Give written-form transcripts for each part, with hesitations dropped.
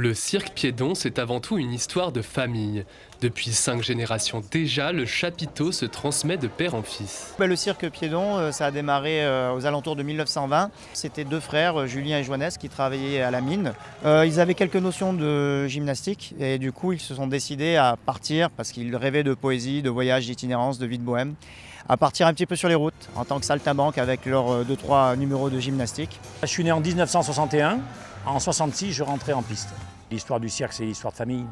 Le cirque Piédon, c'est avant tout une histoire de famille. Depuis 5 générations déjà, le chapiteau se transmet de père en fils. Le cirque Piédon, ça a démarré aux alentours de 1920. C'était deux frères, Julien et Joannès, qui travaillaient à la mine. Ils avaient quelques notions de gymnastique et du coup, ils se sont décidés à partir parce qu'ils rêvaient de poésie, de voyage, d'itinérance, de vie de bohème, à partir un petit peu sur les routes en tant que saltimbanque avec leurs 2-3 numéros de gymnastique. Je suis né en 1961. En 66, je rentrais en piste. L'histoire du cirque, c'est l'histoire de famille.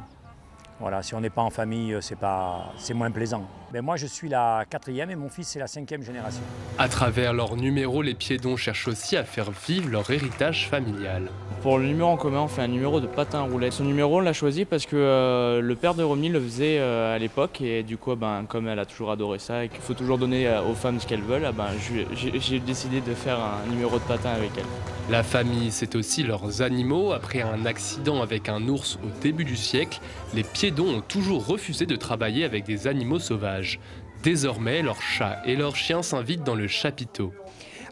Voilà, si on n'est pas en famille, c'est moins plaisant. Mais moi, je suis la 4e et mon fils, c'est la 5e génération. À travers leurs numéros, les Piédons cherchent aussi à faire vivre leur héritage familial. Pour le numéro en commun, on fait un numéro de patin à roulettes. Ce numéro, on l'a choisi parce que le père de Romy le faisait à l'époque et du coup, comme elle a toujours adoré ça et qu'il faut toujours donner aux femmes ce qu'elles veulent, j'ai décidé de faire un numéro de patin avec elle. La famille, c'est aussi leurs animaux. Après un accident avec un ours au début du siècle, les Piédons ont toujours refusé de travailler avec des animaux sauvages. Désormais, leurs chats et leurs chiens s'invitent dans le chapiteau.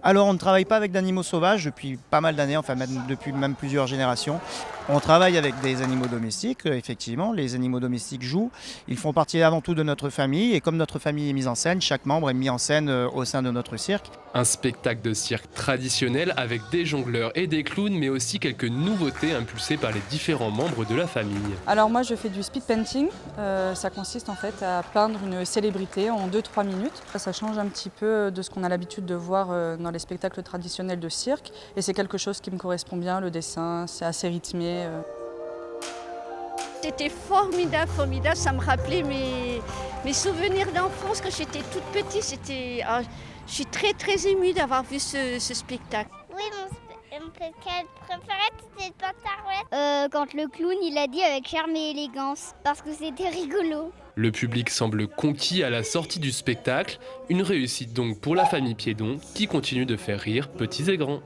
Alors on ne travaille pas avec d'animaux sauvages depuis pas mal d'années, enfin même depuis plusieurs générations. On travaille avec des animaux domestiques, effectivement, les animaux domestiques jouent. Ils font partie avant tout de notre famille et comme notre famille est mise en scène, chaque membre est mis en scène au sein de notre cirque. Un spectacle de cirque traditionnel avec des jongleurs et des clowns, mais aussi quelques nouveautés impulsées par les différents membres de la famille. Alors moi je fais du speed painting, ça consiste en fait à peindre une célébrité en 2-3 minutes. Ça change un petit peu de ce qu'on a l'habitude de voir dans les spectacles traditionnels de cirque et c'est quelque chose qui me correspond bien, le dessin, c'est assez rythmé. C'était formidable, formidable, ça me rappelait mes souvenirs d'enfance quand j'étais toute petite. Je suis très très émue d'avoir vu ce spectacle. Oui, mon spectacle préféré c'était le patin à roulettes. Quand le clown il a dit avec charme et élégance, parce que c'était rigolo. Le public semble conquis à la sortie du spectacle. Une réussite donc pour la famille Piédon qui continue de faire rire petits et grands.